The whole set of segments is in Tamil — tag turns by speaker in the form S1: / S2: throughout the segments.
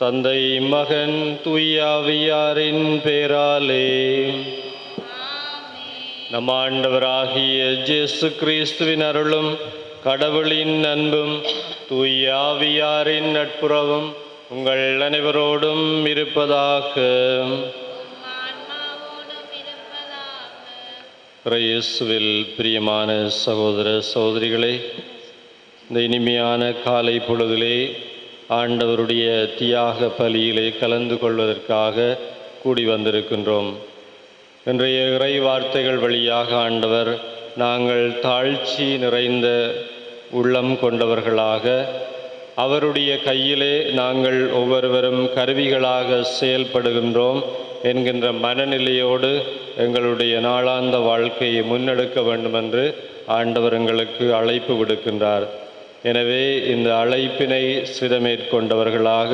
S1: தந்தை மகன் தூயாவியாரின் பேராலே. நம் ஆண்டவராகிய இயேசு கிறிஸ்துவின் அருளும் கடவுளின் அன்பும் தூயாவியாரின் நட்புறவும் உங்கள் அனைவரோடும் இருப்பதாக. இயேசுவில் பிரியமான சகோதர சகோதரிகளே, இந்த இனிமையான காலை பொழுதிலே ஆண்டவருடைய தியாக பலியிலே கலந்து கொள்வதற்காக கூடி வந்திருக்கின்றோம். இன்றைய இறை வார்த்தைகள் வழியாக ஆண்டவர் நாங்கள் தாழ்ச்சி நிறைந்த உள்ளம் கொண்டவர்களாக, அவருடைய கையிலே நாங்கள் ஒவ்வொருவரும் கருவிகளாக செயல்படுகின்றோம் என்கின்ற மனநிலையோடு எங்களுடைய நாளாந்த வாழ்க்கையை முன்னெடுக்க வேண்டுமென்று ஆண்டவர் எங்களுக்கு அழைப்பு விடுக்கின்றார். எனவே இந்த அழைப்பினை சிரமேற்கொண்டவர்களாக,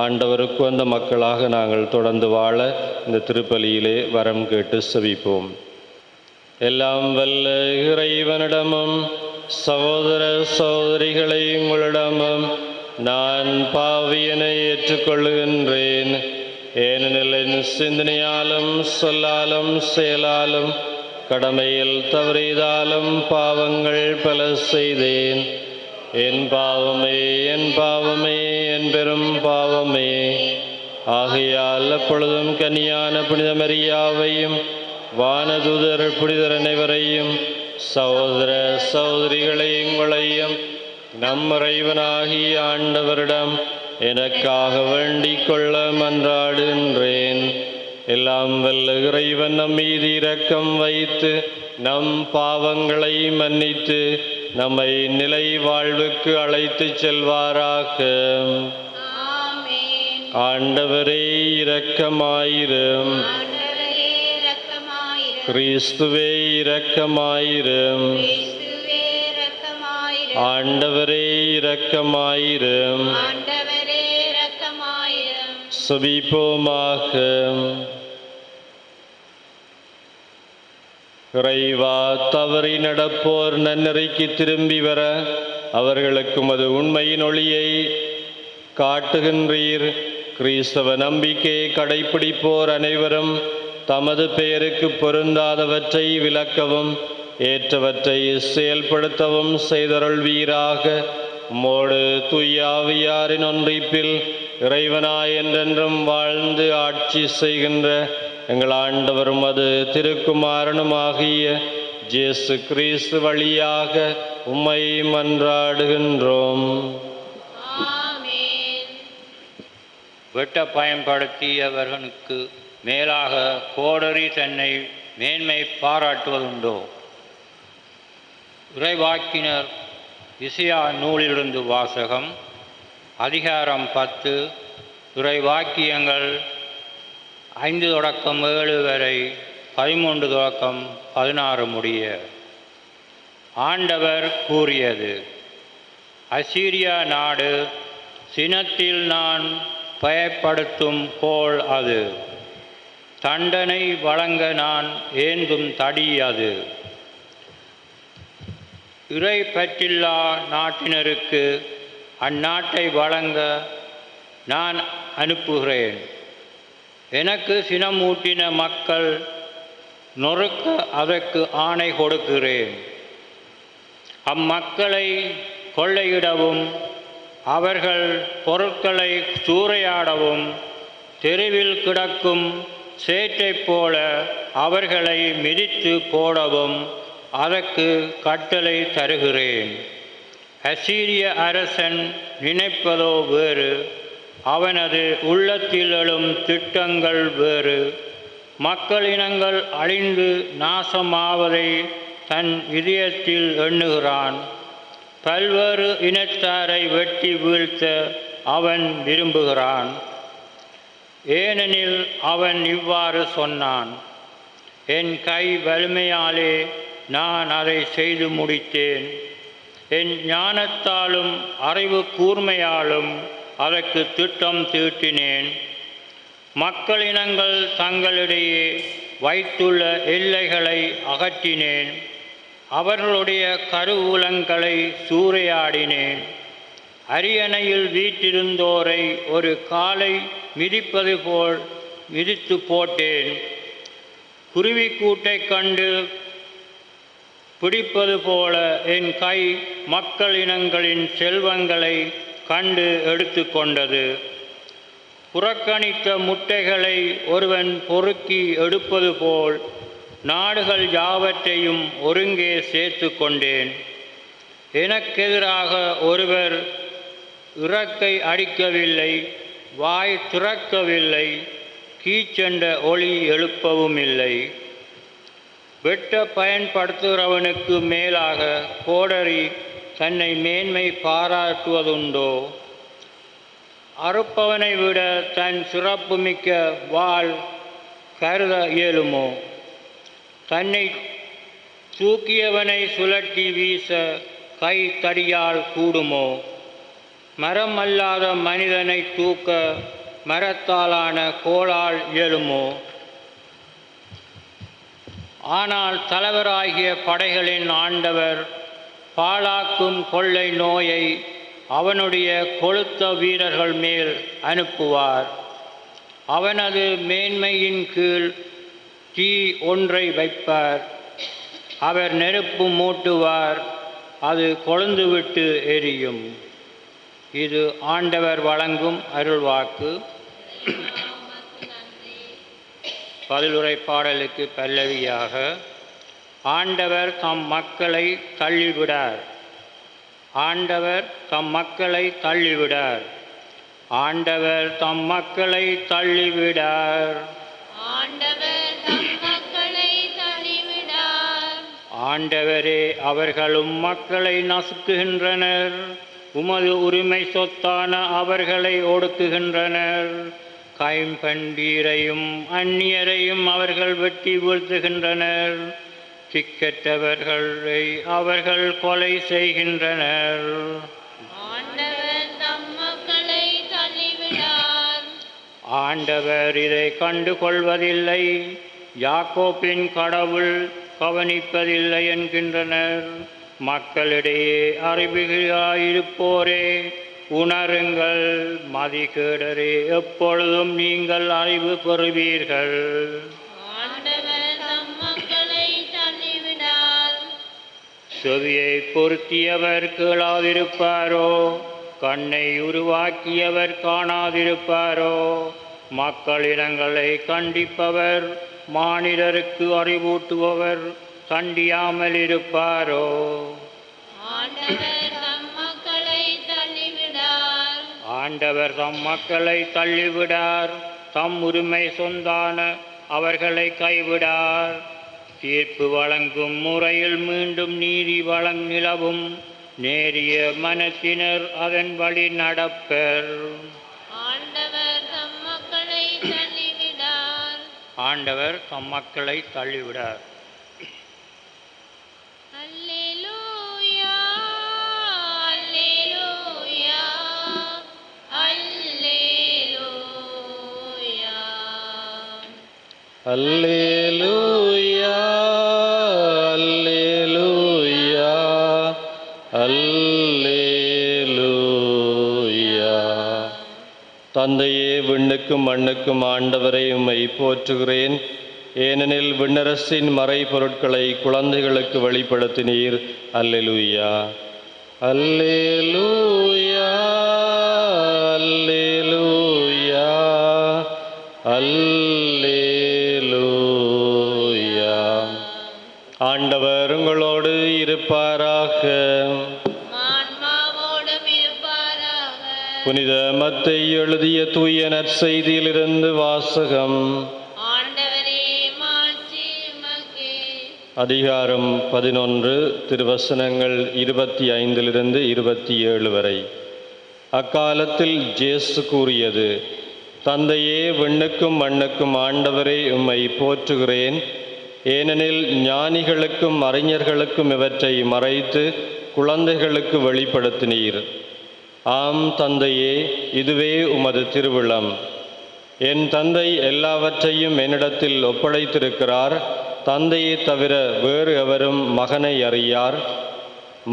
S1: ஆண்டவருக்கு வந்த மக்களாக நாங்கள் தொடர்ந்து வாழ இந்த திருப்பலியிலே வரம் கேட்டு செபிப்போம். எல்லாம் வல்ல இறைவனிடமும் சகோதர சகோதரிகளை உங்களிடமும் நான் பாவியனை ஏற்றுக்கொள்ளுகின்றேன். ஏனெனில் என் சிந்தனையாலும் சொல்லாலும் செயலாலும் கடமையில் தவறியதாலும் பாவங்கள் பல செய்தேன். என் பாவமே என் பாவமே என் பெரும் பாவமே. ஆகையால் எப்பொழுதும் கன்னியான புனித மரியாவையும் வானதூதர் புனிதர் அனைவரையும் சகோதர சகோதரிகளை உங்களையும் நம் இறைவனாகிய ஆண்டவரிடம் எனக்காக வேண்டிக் கொள்ள மன்றாடுகின்றேன். எல்லாம் வல்ல இறைவன் நம் மீது இரக்கம் வைத்து நம் பாவங்களை மன்னித்து நம்மை நிலை வாழ்வுக்கு அழைத்து செல்வாராக. ஆண்டவரே இரக்கமாயிரும். கிறிஸ்துவே இரக்கமாயிரும். ஆண்டவரே இரக்கமாயிரும். செபிப்போமாக. இறைவா, தவறி நடப்போர் நன்னெறிக்கு திரும்பி வர அவர்களுக்கு அது உண்மையின் ஒளியை காட்டுகின்றீர். கிறிஸ்தவ நம்பிக்கையை கடைப்பிடிப்போர் அனைவரும் தமது பெயருக்கு பொருந்தாதவற்றை விலக்கவும் ஏற்றவற்றை செயல்படுத்தவும் செய்தருள்வீராக. உம்மோடு தூயாவியாரின் ஒன்றிப்பில் இறைவனாய் என்றென்றும் வாழ்ந்து ஆட்சி செய்கின்ற எங்கள் ஆண்டவரும் அது திருக்குமாரனுமாகிய இயேசு கிறிஸ்து வழியாக உம்மை மன்றாடுகின்றோம்.
S2: வெட்ட பயன்படுத்தியவர்களுக்கு மேலாக கோடரி தன்னை மேன்மை பாராட்டுவதுண்டோ? இறைவாக்கினர் இசையா நூலிலிருந்து வாசகம். அதிகாரம் 10. இறைவாக்கியங்கள் 5 தொடக்கம் 7 வரை, 13 தொடக்கம் 16 முடிய. ஆண்டவர் கூறியது: அசீரியா நாடு சினத்தில் நான் பயப்படுத்தும் கோல் அது. தண்டனை வழங்க நான் ஏந்தும் தடி அது. இறை பற்றில்லா நாட்டினருக்கு அந்நாட்டை வழங்க நான் அனுப்புகிறேன். எனக்கு சினமூட்டின மக்கள் நொறுக்க அதற்கு ஆணை கொடுக்கிறேன். அம்மக்களை கொள்ளையிடவும் அவர்கள் பொருட்களை சூறையாடவும் தெருவில் கிடக்கும் சேற்றைப் போல அவர்களை மிதித்து போடவும் அதற்கு கட்டளை தருகிறேன். அசீரிய அரசன் நினைப்பதோ வேறு, அவனது உள்ளத்தில் எழும் திட்டங்கள் வேறு. மக்களினங்கள் அழிந்து நாசமாவதை தன் இதயத்தில் எண்ணுகிறான். பல்வேறு இனத்தாரை வெட்டி வீழ்த்த அவன் விரும்புகிறான். ஏனெனில் அவன் இவ்வாறு சொன்னான்: என் கை வலிமையாலே நான் அதை செய்து முடித்தேன். என் ஞானத்தாலும் அறிவு கூர்மையாலும் அதற்கு திட்டம் தீட்டினேன். மக்களினங்கள் தங்களிடையே வைத்துள்ள எல்லைகளை அகற்றினேன். அவர்களுடைய கருவூலங்களை சூறையாடினேன். அரியணையில் வீற்றிருந்தோரை ஒரு காலை மிதிப்பது போல் மிதித்து போட்டேன். குருவிக்கூட்டைக் கண்டு பிடிப்பது போல என் கை மக்களினங்களின் செல்வங்களை கண்டு எடுத்து கொண்டது. புறக்கணித்த முட்டைகளை ஒருவன் பொறுக்கி எடுப்பது போல் நாடுகள் யாவற்றையும் ஒருங்கே சேர்த்து கொண்டேன். எனக்கெதிராக ஒருவர் இறக்கை அடிக்கவில்லை, வாய் திறக்கவில்லை, கீச்சென்ற ஒளி எழுப்பவும் இல்லை. வெட்ட பயன்படுத்துகிறவனுக்கு மேலாக கோடரி தன்னை மேன்மை பாராட்டுவதுண்டோ? அறுப்பவனை விட தன் சிறப்புமிக்க வாள் கருத இயலுமோ? தன்னை தூக்கியவனை சுழற்றி வீச கை தடியால் கூடுமோ? மரம் அல்லாத மனிதனை தூக்க மரத்தாலான கோலால் இயலுமோ? ஆனால் தலைவராகிய படைகளின் ஆண்டவர் பாழாக்கும் கொள்ளை நோயை அவனுடைய கொழுத்த வீரர்கள் மேல் அனுப்புவார். அவனது மேன்மையின் கீழ் தீ ஒன்றை வைப்பார். அவர் நெருப்பு மூட்டுவார், அது கொழுந்துவிட்டு எரியும். இது ஆண்டவர் வழங்கும் அருள்வாக்கு. பதிலுரை பாடலுக்கு பல்லவியாக: ஆண்டவர் தம் மக்களை தள்ளிவிடார். ஆண்டவர் தம் மக்களை தள்ளிவிடார். ஆண்டவர் தம் மக்களை தள்ளிவிடார்.
S3: ஆண்டவர் தம் மக்களை தள்ளிவிடார்.
S2: ஆண்டவரே, அவர்களும் மக்களை நசுக்குகின்றனர். உமது உரிமை சொத்தான அவர்களை ஒடுக்குகின்றனர். கைம்பண்டீரையும் அந்நியரையும் அவர்கள் வெட்டி வீழ்த்துகின்றனர். திக்கற்றவர்களை அவர்கள் கொலை செய்கின்றனர்.
S3: ஆண்டவர் தம் மக்களை தள்ளிவிடார்.
S2: ஆண்டவர் இதை கண்டு கொள்வதில்லை, யாக்கோப்பின் கடவுள் கவனிப்பதில்லை என்கின்றனர். மக்களிடையே அறிவுகளாயிருப்போரே, உணருங்கள். மதிகேடரே, எப்பொழுதும் நீங்கள் அறிவு பெறுவீர்கள்.
S3: ஆண்டவர் தம் மக்களை தள்ளிவிடார்.
S2: செவியை பொருத்தியவர் கேளாதிருப்பாரோ? கண்ணை உருவாக்கியவர் காணாதிருப்பாரோ? மக்களினங்களை கண்டிப்பவர், மானிடருக்கு அறிவூட்டுபவர் தண்டியாமல் இருப்பாரோ?
S3: ஆண்டவர் தம் மக்களை தள்ளிவிடார்.
S2: ஆண்டவர் தம் மக்களை தள்ளிவிடார். தம் உரிமை சொந்தான அவர்களை கைவிடார். தீர்ப்பு வழங்கும் முறையில் மீண்டும் நீதி நிலவும். நேரிய மனத்தினர் அதன் வழி நடப்பர்.
S3: ஆண்டவர் தம் மக்களை தள்ளிவிடார்.
S2: ஆண்டவர் தம் மக்களை தள்ளிவிடார்.
S3: அல்லேலூயா, அல்லேலூயா, அல்லேலூயா.
S1: அல்லேலூயா, அல்லேலூயா, அல்லேலூயா. தந்தையே, விண்ணுக்கும் மண்ணுக்கும் ஆண்டவரை உம்மை போற்றுகிறேன். ஏனெனில் விண்ணரசின் மறைபொருட்களை குழந்தைகளுக்கு வெளிப்படுத்தினீர். அல்லேலூயா, அல்லேலூயா, அல்லேலூயா, அல்லேலூயா. ஆண்டவர் உங்களோடு இருப்பாராக.
S3: ஆன்மாவோடும் இருப்பாராக.
S1: புனித மத்தேயு எழுதிய தூய நற்செய்தியிலிருந்து வாசகம்.
S3: ஆண்டவரே, மாட்சி உமக்கே.
S1: அதிகாரம் 11, திருவசனங்கள் 25 27 வரை. அக்காலத்தில் ஜேசு கூறியது: தந்தையே, விண்ணுக்கும் மண்ணுக்கும் ஆண்டவரே, உம்மை போற்றுகிறேன். ஏனெனில் ஞானிகளுக்கும் அறிஞர்களுக்கும் இவற்றை மறைத்து குழந்தைகளுக்கு வெளிப்படுத்தினீர். ஆம் தந்தையே, இதுவே உமது திருவிழம். என் தந்தை எல்லாவற்றையும் என்னிடத்தில் ஒப்படைத்திருக்கிறார். தந்தையை தவிர வேறு எவரும் மகனை அறியார்.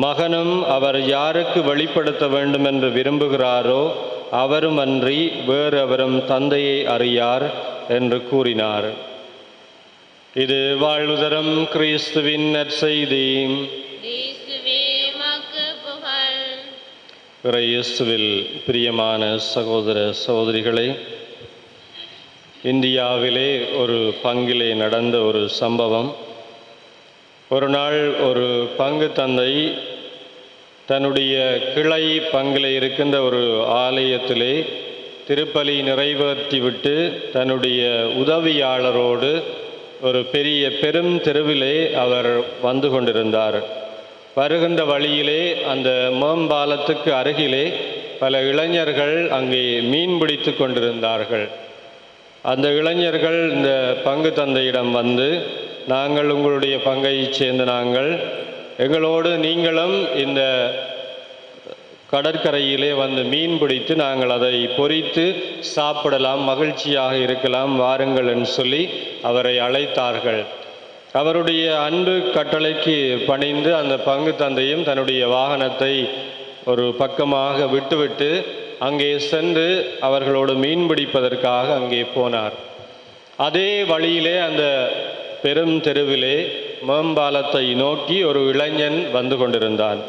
S1: மகனும் அவர் யாருக்கு வெளிப்படுத்த வேண்டும் என்று விரும்புகிறாரோ அவரும் அன்றி வேறு அவரும் தந்தையை அறியார் என்று கூறினார். இது வாழ்வு தரும் கிறிஸ்துவின் நற்செய்தி.
S3: கிறிஸ்துவே உமக்கு புகழ்.
S1: இயேசுவில் பிரியமான சகோதர சகோதரிகளே, இந்தியாவிலே ஒரு பங்கிலே நடந்த ஒரு சம்பவம். ஒரு நாள் ஒரு பங்கு தந்தை தன்னுடைய கிளை பங்கிலே இருக்கின்ற ஒரு ஆலயத்திலே திருப்பலி நிறைவேற்றிவிட்டு தன்னுடைய உதவியாளரோடு ஒரு பெரும் தெருவிலே அவர் வந்து கொண்டிருந்தார். வருகின்ற வழியிலே அந்த மேம்பாலத்துக்கு அருகிலே பல இளைஞர்கள் அங்கே மீன் பிடித்து கொண்டிருந்தார்கள். அந்த இளைஞர்கள் இந்த பங்கு தந்தையிடம் வந்து, நாங்கள் உங்களுடைய பங்கைச் சேர்ந்த நாங்கள், எங்களோடு நீங்களும் இந்த கடற்கரையிலே வந்து மீன் பிடித்து நாங்கள் அதை பொரித்து சாப்பிடலாம், மகிழ்ச்சியாக இருக்கலாம், வாருங்கள் என்று சொல்லி அவரை அழைத்தார்கள். அவருடைய அன்பு கட்டளைக்கு பணிந்து அந்த பங்கு தந்தையும் தன்னுடைய வாகனத்தை ஒரு பக்கமாக விட்டுவிட்டு அங்கே சென்று அவர்களோடு மீன் பிடிப்பதற்காக அங்கே போனார். அதே வழியிலே அந்த பெரும் தெருவிலே மேம்பாலத்தை நோக்கி ஒரு இளைஞன் வந்து கொண்டிருந்தான்.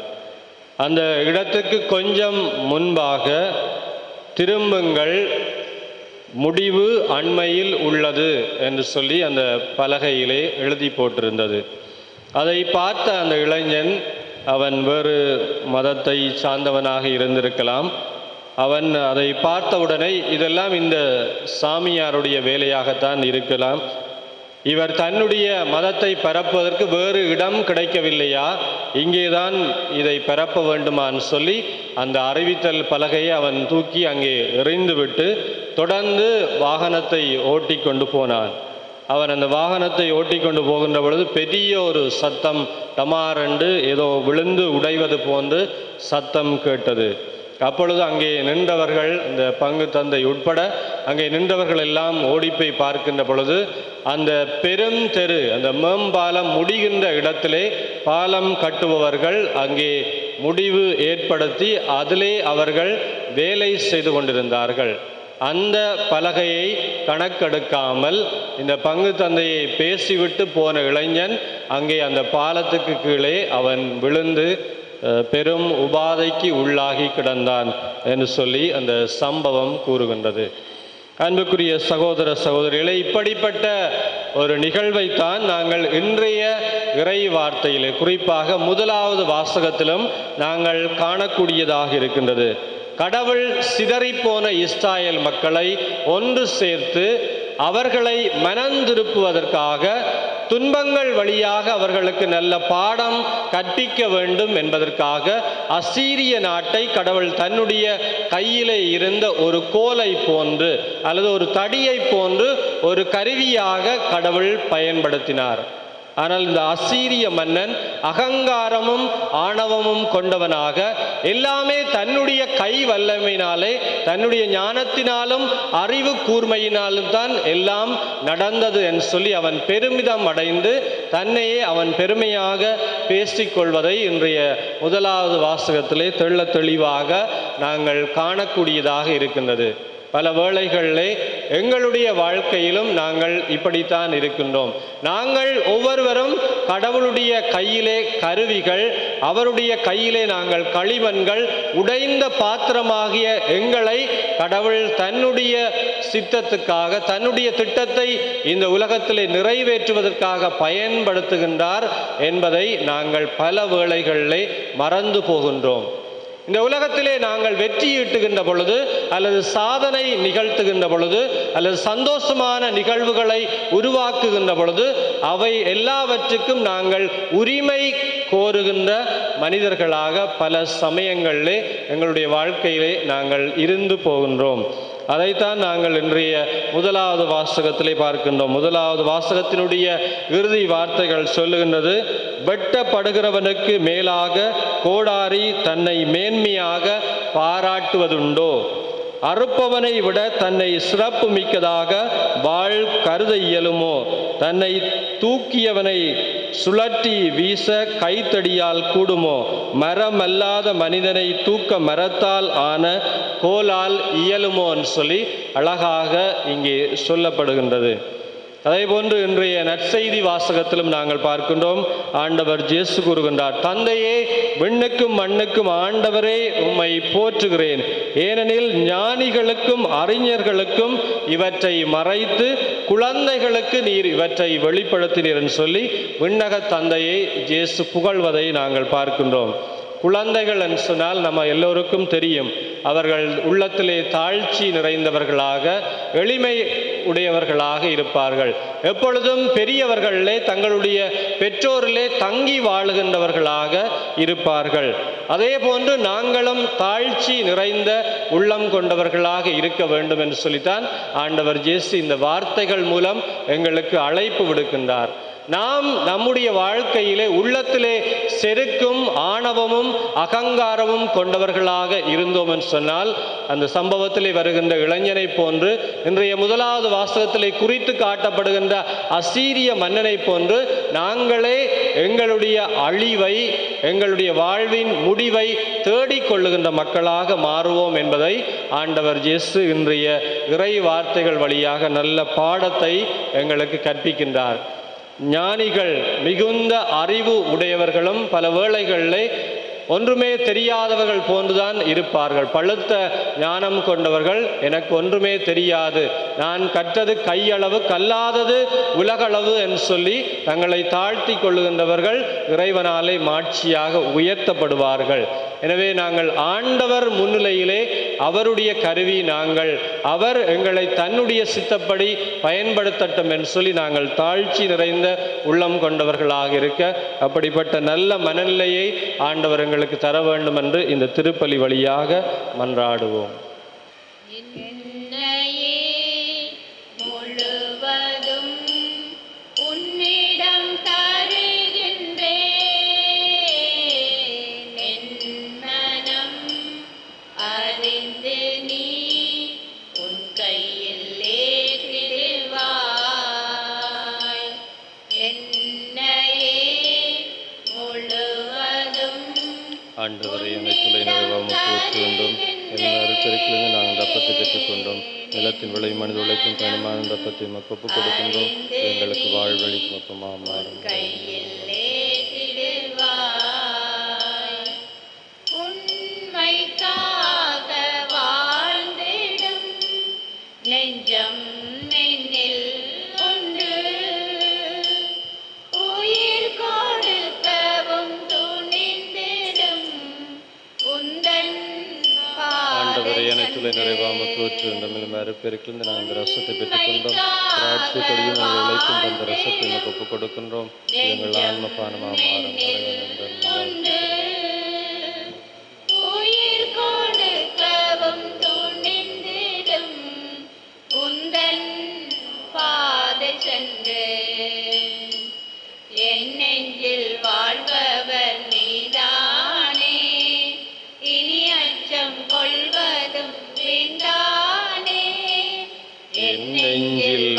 S1: அந்த இடத்துக்கு கொஞ்சம் முன்பாக திரும்புங்கள், முடிவு அண்மையில் உள்ளது என்று சொல்லி அந்த பலகையிலே எழுதி போட்டிருந்தது. அதை பார்த்த அந்த இளைஞன், அவன் வேறு மதத்தை சார்ந்தவனாக இருந்திருக்கலாம், அவன் அதை பார்த்தவுடனே இதெல்லாம் இந்த சாமியாருடைய வேலையாகத்தான் இருக்கலாம், இவர் தன்னுடைய மதத்தை பரப்புவதற்கு வேறு இடம் கிடைக்கவில்லையா, இங்கேதான் இதை பரப்ப வேண்டுமான்னு சொல்லி அந்த அறிவித்தல் பலகையை அவன் தூக்கி அங்கே எறிந்துவிட்டு தொடர்ந்து வாகனத்தை ஓட்டி கொண்டு போனான். அவன் அந்த வாகனத்தை ஓட்டி கொண்டு போகின்ற பொழுது பெரிய ஒரு சத்தம், டமாரென்று ஏதோ விழுந்து உடைவது போன்று சத்தம் கேட்டது. அப்பொழுது அங்கே நின்றவர்கள், இந்த பங்கு தந்தை உட்பட அங்கே நின்றவர்கள் எல்லாம் ஓடிப்போய் பார்க்கின்ற பொழுது அந்த பெரும் தெரு, அந்த மேம்பாலம் முடிகின்ற இடத்திலே பாலம் கட்டுபவர்கள் அங்கே முடிவு ஏற்படுத்தி அதிலே அவர்கள் வேலை செய்து கொண்டிருந்தார்கள். அந்த பலகையை கணக்கெடுக்காமல் இந்த பங்கு தந்தையை பேசிவிட்டு போன இளைஞன் அங்கே அந்த பாலத்துக்கு கீழே அவன் விழுந்து பெரும் உபாதைக்கு உள்ளாகி கிடந்தான் என்று சொல்லி அந்த சம்பவம் கூறுகின்றது. அன்புக்குரிய சகோதர சகோதரிகளை, இப்படிப்பட்ட ஒரு நிகழ்வைத்தான் நாங்கள் இன்றைய இறை வார்த்தையிலே, குறிப்பாக முதலாவது வாசகத்திலும் நாங்கள் காணக்கூடியதாக இருக்கின்றது. கடவுள் சிதறிப்போன இஸ்ராயேல் மக்களை ஒன்று சேர்த்து அவர்களை மனந்திருப்புவதற்காக துன்பங்கள் வழியாக அவர்களுக்கு நல்ல பாடம் கற்பிக்க வேண்டும் என்பதற்காக அசீரிய நாட்டை கடவுள் தன்னுடைய கையிலே இருந்த ஒரு கோலை போன்று அல்லது ஒரு தடியை போன்று ஒரு கருவியாக கடவுள் பயன்படுத்தினார். ஆனால் இந்த அசீரிய மன்னன் அகங்காரமும் ஆணவமும் கொண்டவனாக எல்லாமே தன்னுடைய கை வல்லமையினாலே, தன்னுடைய ஞானத்தினாலும் அறிவு கூர்மையினாலும் தான் எல்லாம் நடந்தது என்று சொல்லி அவன் பெருமிதம் அடைந்து தன்னையே அவன் பெருமையாக பேசிக்கொள்வதை இன்றைய முதலாவது வாசகத்திலே தெள்ள தெளிவாக நாங்கள் காணக்கூடியதாக இருக்கின்றது. பல வேளைகளிலே எங்களுடைய வாழ்க்கையிலும் நாங்கள் இப்படித்தான் இருக்கின்றோம். நாங்கள் ஒவ்வொருவரும் கடவுளுடைய கையிலே கருவிகள், அவருடைய கையிலே நாங்கள் களிமண்கள், உடைந்த பாத்திரமாகிய எங்களை கடவுள் தன்னுடைய சித்தத்துக்காக, தன்னுடைய திட்டத்தை இந்த உலகத்திலே நிறைவேற்றுவதற்காக பயன்படுத்துகின்றார் என்பதை நாங்கள் பல வேளைகளிலே மறந்து போகின்றோம். இந்த உலகத்திலே நாங்கள் வெற்றி ஈட்டுகின்ற பொழுது அல்லது சாதனை நிகழ்த்துகின்ற பொழுது அல்லது சந்தோஷமான நிகழ்வுகளை உருவாக்குகின்ற பொழுது அவை எல்லாவற்றுக்கும் நாங்கள் உரிமை கோருகின்ற மனிதர்களாக பல சமயங்களிலே எங்களுடைய வாழ்க்கையிலே நாங்கள் இருந்து போகின்றோம். அதைத்தான் நாங்கள் இன்றைய முதலாவது வாசகத்திலே பார்க்கின்றோம். முதலாவது வாசகத்தினுடைய இறுதி வார்த்தைகள் சொல்லுகின்றது, வெட்டப்படுகிறவனுக்கு மேலாக கோடாரி தன்னை மேன்மையாக பாராட்டுவதுண்டோ, அறுப்பவனை விட தன்னை சிறப்பு மிக்கதாக வாழ் கருத இயலுமோ, தன்னை தூக்கியவனை சுழற்றி வீச கைத்தடியால் கூடுமோ? மரம் அல்லாத மனிதனை தூக்க மரத்தால் ஆன கோலால் இயலுமோன்னு சொல்லி அழகாக இங்கே சொல்லப்படுகின்றது. அதேபோன்று இன்றைய நற்செய்தி வாசகத்திலும் நாங்கள் பார்க்கின்றோம், ஆண்டவர் இயேசு கூறுகின்றார், தந்தையே, விண்ணுக்கும் மண்ணுக்கும் ஆண்டவரே, உம்மை போற்றுகிறேன். ஏனெனில் ஞானிகளுக்கும் அறிஞர்களுக்கும் இவற்றை மறைத்து குழந்தைகளுக்கு நீர் இவற்றை வெளிப்படுத்தினீர் என்று சொல்லி விண்ணக தந்தையை இயேசு புகழ்வதை நாங்கள் பார்க்கின்றோம். குழந்தைகள் என்று சொன்னால் நம்ம எல்லோருக்கும் தெரியும், அவர்கள் உள்ளத்திலே தாழ்ச்சி நிறைந்தவர்களாக, எளிமை உடையவர்களாக இருப்பார்கள். எப்பொழுதும் பெரியவர்களிலே, தங்களுடைய பெற்றோரிலே தங்கி வாழுகின்றவர்களாக இருப்பார்கள். அதே போன்று நாங்களும் தாழ்ச்சி நிறைந்த உள்ளம் கொண்டவர்களாக இருக்க வேண்டும் என்று சொல்லித்தான் ஆண்டவர் இயேசு இந்த வார்த்தைகள் மூலம் எங்களுக்கு அழைப்பு விடுக்கின்றார். நாம் நம்முடைய வாழ்க்கையிலே உள்ளத்திலே செருக்கும் ஆணவமும் அகங்காரமும் கொண்டவர்களாக இருந்தோம் என்று சொன்னால், அந்த சம்பவத்திலே வருகின்ற இளைஞனை போன்று, இன்றைய முதலாவது வாசகத்திலே குறித்து காட்டப்படுகின்ற அசீரிய மன்னனை போன்று நாங்களே எங்களுடைய அழிவை, எங்களுடைய வாழ்வின் முடிவை தேடிக்கொள்ளுகின்ற மக்களாக மாறுவோம் என்பதை ஆண்டவர் இயேசு இன்றைய இறை வார்த்தைகள் வழியாக நல்ல பாடத்தை எங்களுக்கு கற்பிக்கின்றார். ஞானிகள், மிகுந்த அறிவு உடையவர்களும் பல வேளைகளிலே ஒன்றுமே தெரியாதவர்கள் போன்றுதான் இருப்பார்கள். பழுத்த ஞானம் கொண்டவர்கள், எனக்கு ஒன்றுமே தெரியாது, நான் கற்றது கையளவு, கல்லாதது உலகளவு என்று சொல்லி தங்களை தாழ்த்தி கொள்ளுகின்றவர்கள் இறைவனாலே மாட்சியாக உயர்த்தப்படுவார்கள். எனவே நாங்கள் ஆண்டவர் முன்னிலையிலே அவருடைய கருவி நாங்கள், அவர் எங்களை தன்னுடைய சித்தப்படி பயன்படுத்தட்டும் என்று சொல்லி நாங்கள் தாழ்ச்சி நிறைந்த உள்ளம் கொண்டவர்களாக இருக்க, அப்படிப்பட்ட நல்ல மனநிலையை ஆண்டவர் எங்களுக்கு தர வேண்டும் என்று இந்த திருப்பலி வழியாக மன்றாடுவோம். ஆண்டவரை அனைத்துலை நிறைவாக போற்று வேண்டும். எங்கள் அருக்கருக்கிலிருந்து நாங்கள் ரப்பத்தை பெற்றுக்கொண்டோம். நிலத்தின் விளை மனித உழைக்கும் பயணமான ரப்பத்தை மக்கு கொடுக்கின்றோம். எங்களுக்கு வாழ்வழிக்கும் மொத்தமாக மாறும். நிறைவாமல் போற்று வேண்டும். அருப்பெருக்கிலிருந்து நாங்கள் இந்த ரசத்தை பெற்றுக்கொண்டோம். திராட்சை கொடியும் எங்கள் உழைக்கும் தந்த ரசத்தை நமக்கு ஒப்புக் கொடுக்கின்றோம். எங்கள் ஆன்ம பானமாக மாறும்.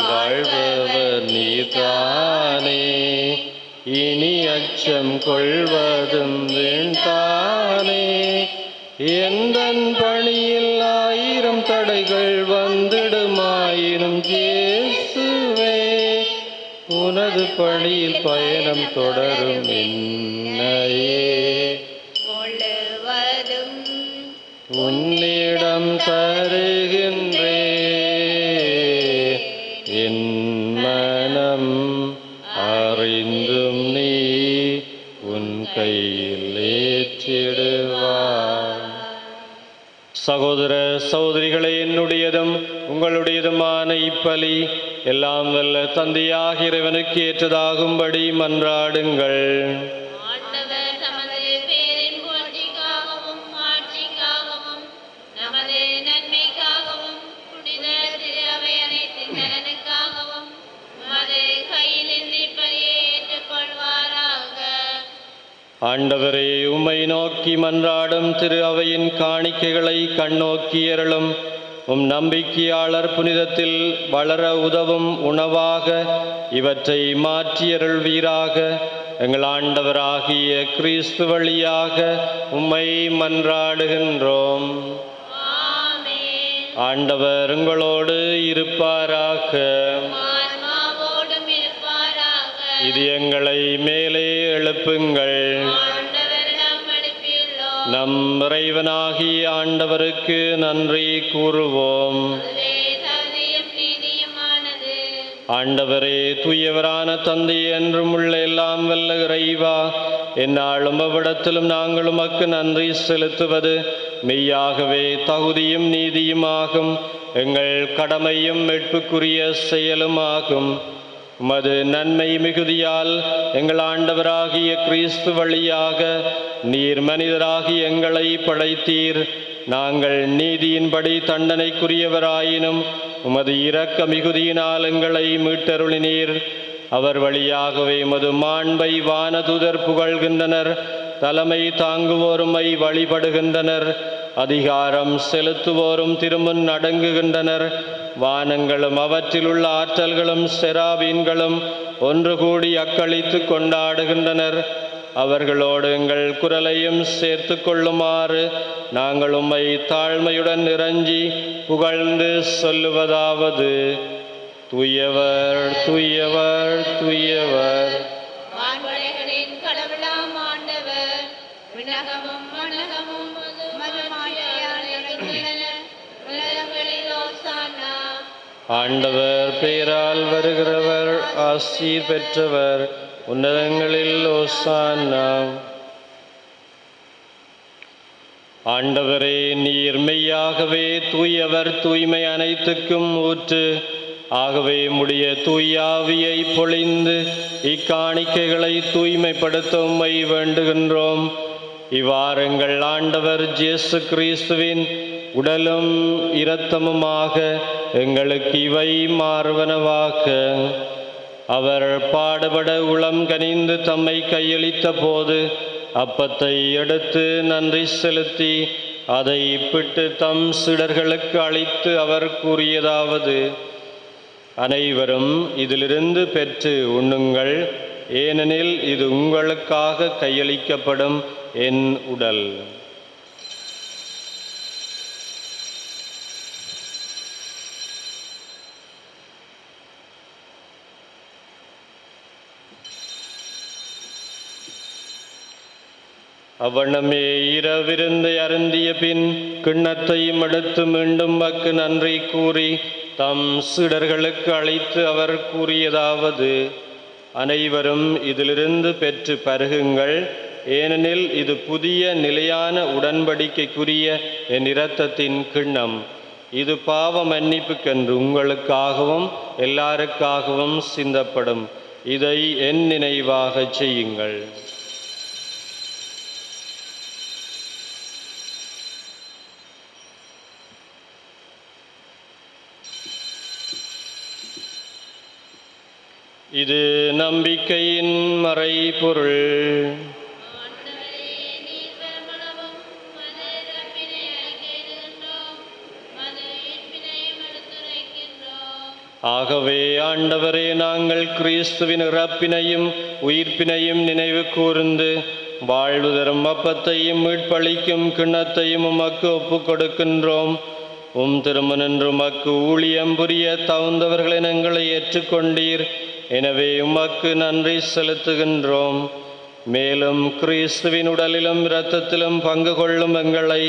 S1: வாழ்பவர் நீதானே, இனி அச்சம் கொள்வதும் வேண்டானே. எந்தன் பணியில் 1000 தடைகள் வந்திடுமாயினும் இயேசுவே, உனது பணியில் பயணம் தொடரும் என்னையே உன்னிடம் தருகின்றே. என் மனம் அறிந்தும் நீ உன் கையில் ஏற்றிடுவாய். சகோதர சகோதரிகளே, என்னுடையதும் உங்களுடையதுமான இப்பலி எல்லாம் வல்ல தந்தையாக இறைவனுக்கு ஏற்றதாகும்படி மன்றாடுங்கள். ஆண்டவரே, உம்மை நோக்கி மன்றாடும் திரு அவையின் காணிக்கைகளை கண்ணோக்கி அருளும். உம் நம்பிக்கையாளர் புனிதத்தில் வளர உதவும் உணவாக இவற்றை மாற்றியருள்வீராக. எங்கள் ஆண்டவராகிய கிறிஸ்து வழியாக உம்மை மன்றாடுகின்றோம்.
S3: ஆமென்.
S1: ஆண்டவர் உங்களோடு இருப்பாராக.
S3: ஆன்மாவோடும் இருப்பாராக.
S1: இது எங்களை மேலே எழுப்புங்கள்.
S3: ஆண்டவரிடம் அனுப்பியுள்ளோம்.
S1: நம் இறைவனாகிய ஆண்டவருக்கு நன்றி கூறுவோம்.
S3: அதுவே தகுதியும் நீதியுமானது.
S1: ஆண்டவரே, தூயவரான தந்தை என்றும் உள்ள எல்லாம் வல்ல இறைவா, எந்நாளும் அவ்விடத்திலும் நாங்கள் உமக்கு நன்றி செலுத்துவது மெய்யாகவே தகுதியும் நீதியுமாகும். எங்கள் கடமையும் மீட்புக்குரிய செயலுமாகும். உமது நன்மை மிகுதியால் எங்கள் ஆண்டவராகிய கிறிஸ்து வழியாக நீர் மனிதராகி எங்களை படைத்தீர். நாங்கள் நீதியின்படி தண்டனைக்குரியவராயினும் உமது இரக்க மிகுதியினால் எங்களை மீட்டருளினீர். அவர் வழியாகவே உமது மாண்பை வானதூதர் புகழ்கின்றனர். தலைமை தாங்குவோருமை வழிபடுகின்றனர். அதிகாரம் செலுத்துவோரும் திருமுன் அடங்குகின்றனர். வானங்களும் அவற்றிலுள்ள ஆற்றல்களும் செராபீன்களும் ஒன்று கூடி அக்களித்து கொண்டாடுகின்றனர். அவர்களோடு எங்கள் குரலையும் சேர்த்து கொள்ளுமாறு நாங்கள் உம்மை தாழ்மையுடன் இறைஞ்சி புகழ்ந்து சொல்லுவதாவது: தூயவர், தூயவர், தூயவர்.
S3: வான்படைகளின் கடவுளாம் ஆண்டவர், விண்ணகமும் மண்ணகமும் மதுமாயால் நிறைந்துள்ளன. உலகங்களில் ஓசானா.
S1: ஆண்டவர் பெயரால் வருகிறவர் ஆசீர் பெற்றவர். உன்னதங்களில் ஓசானா. ஆண்டவரே, நீர் மெய்யாகவே தூயவர், தூய்மை அனைத்துக்கும் ஊற்று. ஆகவே உம்முடைய தூயாவியை பொழிந்து இக்காணிக்கைகளை தூய்மைப்படுத்த உம்மை வேண்டுகின்றோம். இவ்வாறங்கள் ஆண்டவர் இயேசு கிறிஸ்துவின் உடலும் இரத்தமுமாக எங்களுக்கு இவை மாறுவனவாக. அவர் பாடுபட உளம் கனிந்து தம்மை கையளித்த போது அப்பத்தை எடுத்து நன்றி செலுத்தி அதை பிட்டு தம் சீடர்களுக்கு அளித்து அவர் கூறியதாவது: அனைவரும் இதிலிருந்து பெற்று உண்ணுங்கள், ஏனெனில் இது உங்களுக்காக கையளிக்கப்படும் என் உடல். அவ்வண்ணமே இரவிருந்தை அருந்திய பின் கிண்ணத்தையும் எடுத்து மீண்டும் மக்கு நன்றி கூறி தம் சீடர்களுக்கு அளித்து அவர் கூறியதாவது: அனைவரும் இதிலிருந்து பெற்று பருகுங்கள், ஏனெனில் இது புதிய நிலையான உடன்படிக்கைக்குரிய என் இரத்தத்தின் கிண்ணம். இது பாவ மன்னிப்புக்கென்று உங்களுக்காகவும் எல்லாருக்காகவும் சிந்தப்படும். இதை என் நினைவாக செய்யுங்கள். இது நம்பிக்கையின் மறைபொருள்.
S3: ஆண்டவரே, நீர் பெருமளவும் மது இறப்பினை அறிக்கையிடுகின்றோம், மது உயிர்ப்பினையும் எடுத்துரைக்கின்றோம்.
S1: ஆகவே ஆண்டவரே, நாங்கள் கிறிஸ்துவின் இறப்பினையும் உயிர்ப்பினையும் நினைவு கூர்ந்து வாழ்வு தரும் அப்பத்தையும் மீட்பளிக்கும் கிண்ணத்தையும் உமக்கு ஒப்புக் கொடுக்கின்றோம். திருமணன்று உமக்கு ஊழியம் புரிய தகுந்தவர்களை எங்களை ஏற்றுக்கொண்டீர். எனவே உமக்கு நன்றி செலுத்துகின்றோம். மேலும் கிறிஸ்துவின் உடலிலும் இரத்தத்திலும் பங்கு கொள்ளும் எங்களை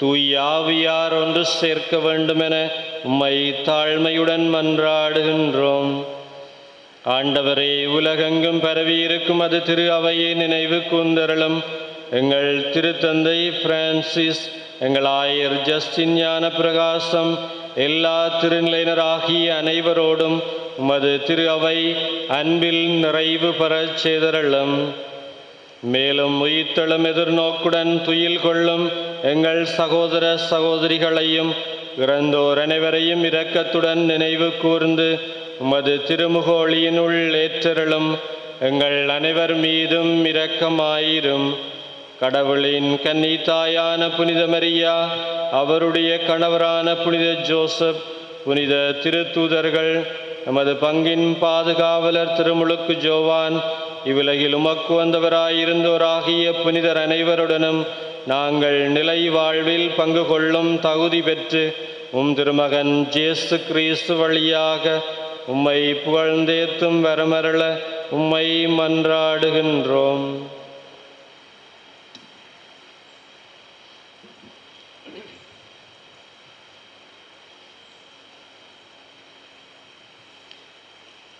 S1: தூய ஆவியார் ஒன்று சேர்க்க வேண்டுமென உம்மை தாழ்மையுடன் மன்றாடுகின்றோம். ஆண்டவரே, உலகெங்கும் பரவியிருக்கும் அது திரு அவையை நினைவு கூர்ந்தருளும். எங்கள் திருத்தந்தை பிரான்சிஸ், எங்கள் ஆயர் ஜஸ்டின் ஞான பிரகாசம், எல்லா திருநிலையினராகிய அனைவரோடும் உமது திரு அவை அன்பில் நிறைவு பெறச் செய்தருளும். மேலும் உயிர்த்தெழும் எதிர்நோக்குடன் துயில் கொள்ளும் எங்கள் சகோதர சகோதரிகளையும் இறந்தோர் அனைவரையும் இரக்கத்துடன் நினைவு கூர்ந்து உமது திருமுகொளியினுள் ஏற்றருளும். எங்கள் அனைவர் மீதும் இரக்கமாயிரும். கடவுளின் கன்னி தாயான புனித மரியா, அவருடைய கணவரான புனித ஜோசப், புனித திருத்தூதர்கள், நமது பங்கின் பாதுகாவலர் திருமுழுக்கு ஜோவான், இவ்வுலகில் உமக்கு வந்தவராயிருந்தோராகிய புனிதர் அனைவருடனும் நாங்கள் நிலை வாழ்வில் பங்கு கொள்ளும் தகுதி பெற்று திருமகன் இயேசு கிறிஸ்து வழியாக உம்மை புகழ்ந்தேத்தும் வரமருள உம்மை மன்றாடுகின்றோம்.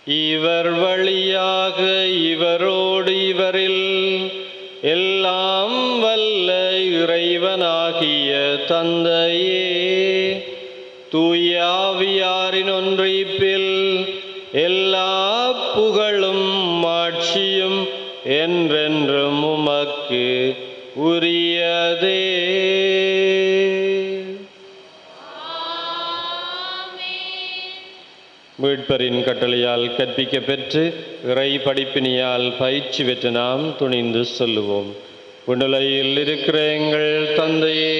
S1: இவர் வழியாக இவரோடு இவரில் எல்லாம் வல்ல இறைவனாகிய தந்தையே, தூய ஆவியாரின் ஒன்றிப்பில் எல்லா புகழும் மாட்சியும் என்றென்றும் உமக்கு உரியதே. மீட்பரின் கட்டளையால் கற்பிக்க பெற்று இறை படிப்பினியால் பயிற்சி பெற்று நாம் துணிந்து சொல்லுவோம். விண்ணுலகில் இருக்கிற எங்கள் தந்தையே,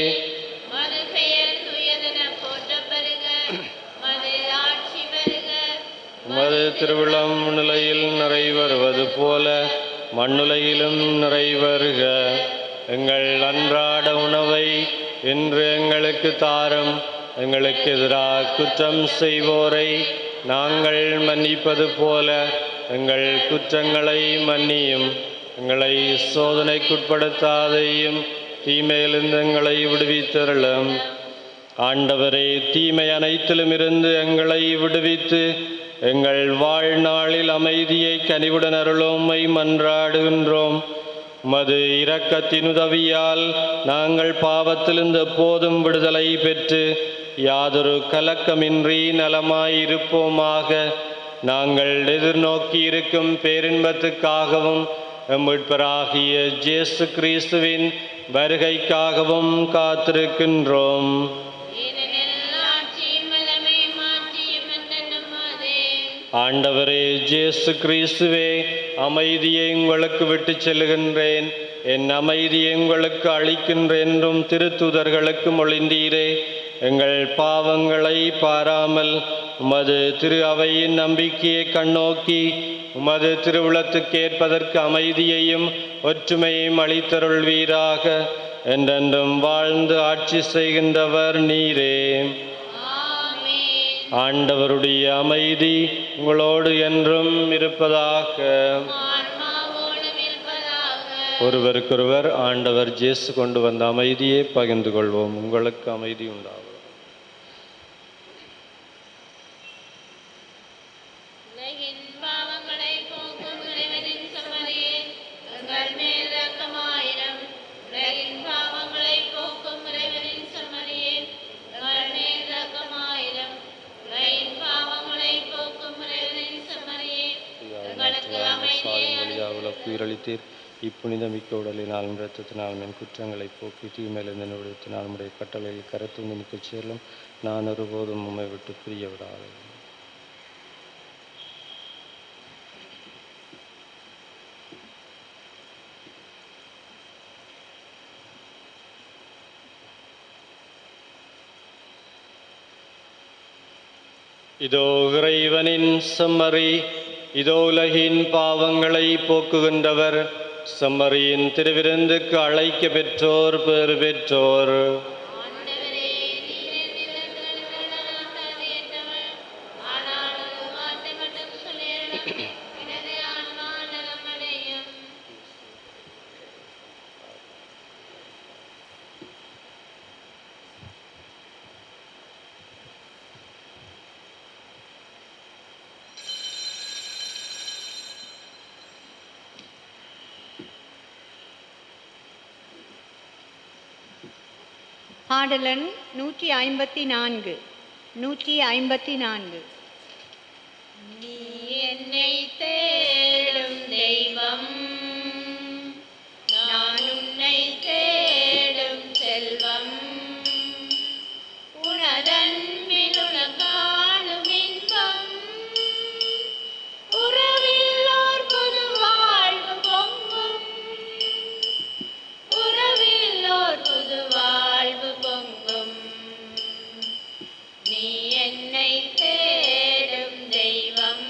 S3: மது பெயர் தூயதென போற்றப் பெறுக. மது ஆட்சி பெறுக.
S1: உமது திருவிழம் விண்ணுலகில் நிறைவேறுவது போல மண்ணுலகிலும் நிறைவேறுக. எங்கள் அன்றாட உணவை இன்று எங்களுக்கு தாரும். எங்களுக்கு எதிராக குற்றம் செய்வோரை நாங்கள் மன்னிப்பது போல எங்கள் குற்றங்களை மன்னியும். எங்களை சோதனைக்குட்படுத்தாதையும் தீமையிலிருந்து எங்களை விடுவித்தருளும். ஆண்டவரே, தீமை அனைத்திலும் இருந்து எங்களை விடுவித்து எங்கள் வாழ்நாளில் அமைதியை கனிவுடன் அருளோமை மன்றாடுகின்றோம். உமது இரக்கத்தின் உதவியால் நாங்கள் பாவத்திலிருந்து எப்போதும் விடுதலை பெற்று யாதொரு கலக்கமின்றி நலமாயிருப்போமாக. நாங்கள் எதிர்நோக்கி இருக்கும் பேரின்பத்துக்காகவும் மீட்பராகிய இயேசு கிறிஸ்துவின் வருகைக்காகவும் காத்திருக்கின்றோம். ஆண்டவரே இயேசு கிறிஸ்துவே, அமைதியை உங்களுக்கு விட்டு செல்லுகின்றேன், என் அமைதியை உங்களுக்கு அளிக்கின்றேன் என்றும் திருத்தூதர்களுக்கு மொழிந்தீரே. எங்கள் பாவங்களை பாராமல் உமது திரு அவையின் நம்பிக்கையை கண்ணோக்கி உமது திருவுளத்துக்கு ஏற்பதற்கு அமைதியையும் ஒற்றுமையையும் அளித்தருள்வீராக. என்றென்றும் வாழ்ந்து ஆட்சி செய்கின்றவர் நீரே. ஆண்டவருடைய அமைதி உங்களோடு என்றும் இருப்பதாக. ஒருவருக்கொருவர் ஆண்டவர் இயேசு கொண்டு வந்த அமைதியை பகிர்ந்து கொள்வோம். உங்களுக்கு அமைதி உண்டாகும். உயிரளித்தீர். இப்புனிதமிக்க உடலினால் இரத்தத்தினால் என் குற்றங்களை போக்கி தீமையிலிருந்து நிறுத்தினால் நம்முடைய கட்டளையில் கருத்து நிற்கச் செல்லும். நான் ஒருபோதும் உம்மை விட்டு பிரிய விடாது. இதோ இறைவனின் செம்மறி, இதோ உலகின் பாவங்களை போக்குகின்றவர். செம்மறியின் திருவிருந்துக்கு அழைக்க பெற்றோர் பேறு பெற்றோர்.
S4: பாடலன் 154.
S3: நீ என்னை தேடும் தெய்வம், நான் உன்னை தேடும் செல்வம். உனதன்பில் உனக்காணும் இன்பம், உறவில் ஓர் புது வாழ்வு பொங்கும், உறவில் ஓர் புது வாழ்வு பொங்கும். நீ என்னை தேடும் தெய்வம்,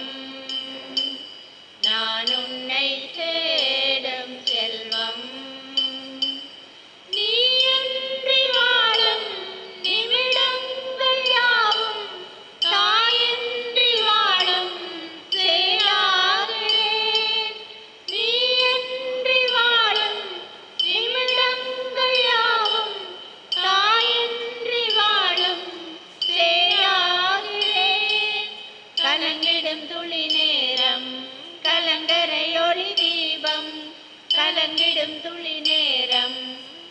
S3: கலங்கிடும் துளி நேரம்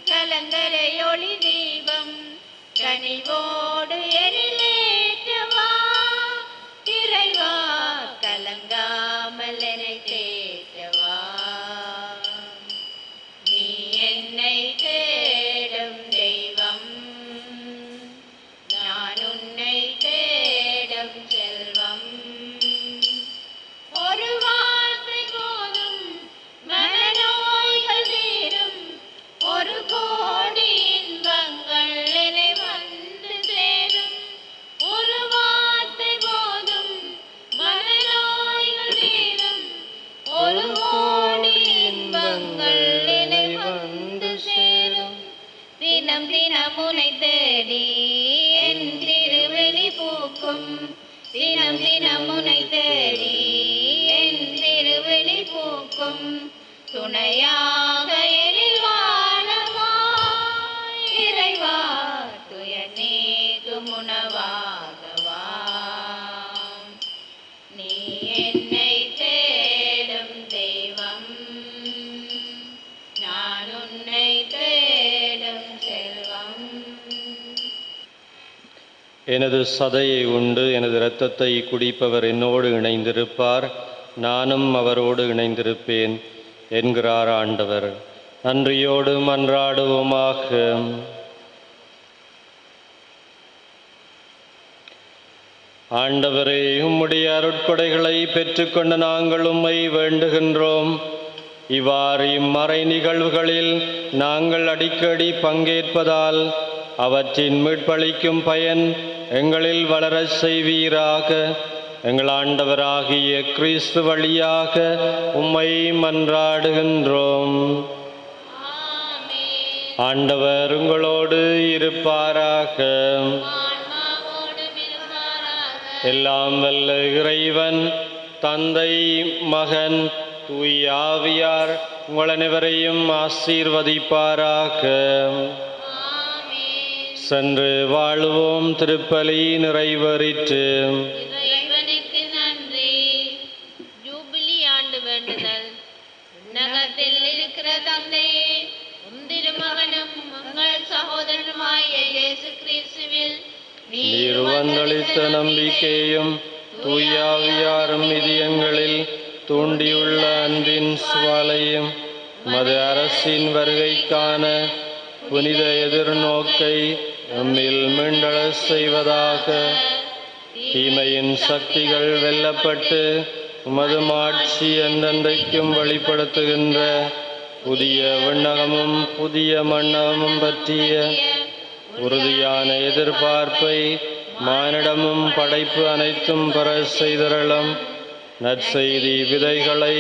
S3: கலங்கரை ஒளி தீபம் கனிவோடு எனிலேற்றவா இறைவா கலங்காமல் என்னை தேற்றவா நீ என்னை தேடும் தெய்வம் நான் உன்னை தேடும் செல்வம் ஒரு வார்த்தை போதும் மனநோய்கள் தீரும் ஒரு கோடி இன்பங்கள் என்னை வந்து சேரும் ஒரு வார்த்தை போதும் மனநோய்கள் தீரும் ஒரு கோடி இன்பங்கள் என்னை வந்து சேரும் தினம் தினம் உன்னை தேடி என் திருவெளி பூக்கும் தினம் தினம் உன்னை தேடி என் திருவெளி பூக்கும் துணையாக எழில் வாழவா இறைவா துயர் நீக்கும் உணவாகவா நீ என்னை தேடும் தெய்வம் நான் உன்னை தேடும் செல்வம்
S1: எனது சதையை உண்டு எனது இரத்தத்தை குடிப்பவர் என்னோடு இணைந்திருப்பார், நானும் அவரோடு இணைந்திருப்பேன் என்கிறார் ஆண்டவர். நன்றியோடு மன்றாடுவோமாக. ஆண்டவரே, உம்முடைய அருட்கொடைகளை பெற்றுக்கொண்ட நாங்கள் உம்மை வேண்டுகின்றோம். இவ்வாறு இம்மறை நிகழ்வுகளில் நாங்கள் அடிக்கடி பங்கேற்பதால் அவற்றின் மீட்பளிக்கும் பயன் எங்களில் வளரச் செய்வீராக. எங்கள் ஆண்டவராகிய கிறிஸ்து வழியாக உம்மை மன்றாடுகின்றோம். ஆண்டவர் உங்களோடு இருப்பாராக. எல்லாம் வல்ல இறைவன் தந்தை, மகன், தூய ஆவியார் உங்கள் அனைவரையும் ஆசீர்வதிப்பாராக. சென்று வாழுவோம். திருப்பலி நிறைவேறிற்று.
S3: இறைவனுக்கு நன்றி. ஜூபிலி ஆண்டு வேண்டுதல். நகரத்தில் இருக்கிற தந்தையே, உம் திருமகனும் உங்கள் சகோதரனுமாய இயேசு கிறிஸ்துவில்
S1: நீர் வந்தளித்த நம்பிக்கையும் தூயாவியாரும் இதயங்களில் தூண்டியுள்ள அன்பின் சுவாலையும் மது அரசின் வருகைக்கான புனித எதிர்நோக்கை நம்மில் மீண்டள செய்வதாக. தீமையின் சக்திகள் வெல்லப்பட்டு உமது மாட்சி என்றென்றைக்கும் வெளிப்படுத்துகின்ற புதிய விண்ணகமும் புதிய மண்ணகமும் பற்றிய உறுதியான எதிர்பார்ப்பை மானிடமும் படைப்பு அனைத்தும் பெற செய்தருளும். நற்செய்தி விதைகளை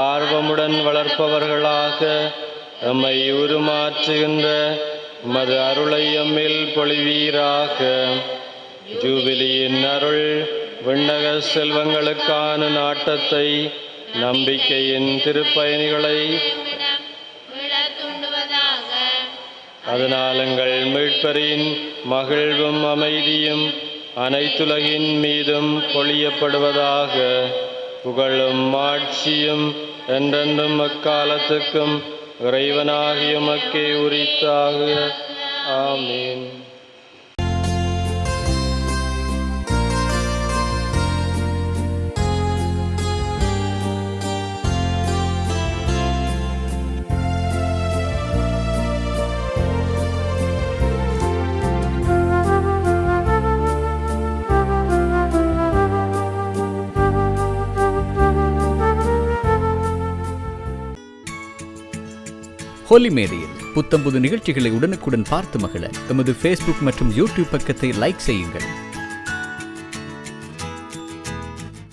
S1: ஆர்வமுடன் வளர்ப்பவர்களாக எம்மை உருமாற்றுகின்ற உமது அருளை எம்மில் பொழிவீராக. ஜூபிலியின் அருள் விண்ணக செல்வங்களுக்கான நாட்டத்தை, நம்பிக்கையின் திருப்பயணிகளை அதனால் எங்கள் மீட்பரின் மகிழ்வும் அமைதியும் அனைத்துலகின் மீதும் பொழியப்படுவதாக. புகழும் ஆட்சியும் என்றென்றும் அக்காலத்துக்கும் இறைவனாகிய உமக்கே உரித்தாக. ஆமீன்.
S5: ஹோலி மேடையில் புத்தம்புது நிகழ்ச்சிகளை உடனுக்குடன் பார்த்து மகிழ எமது ஃபேஸ்புக் மற்றும் யூடியூப் பக்கத்தை லைக் செய்யுங்கள்.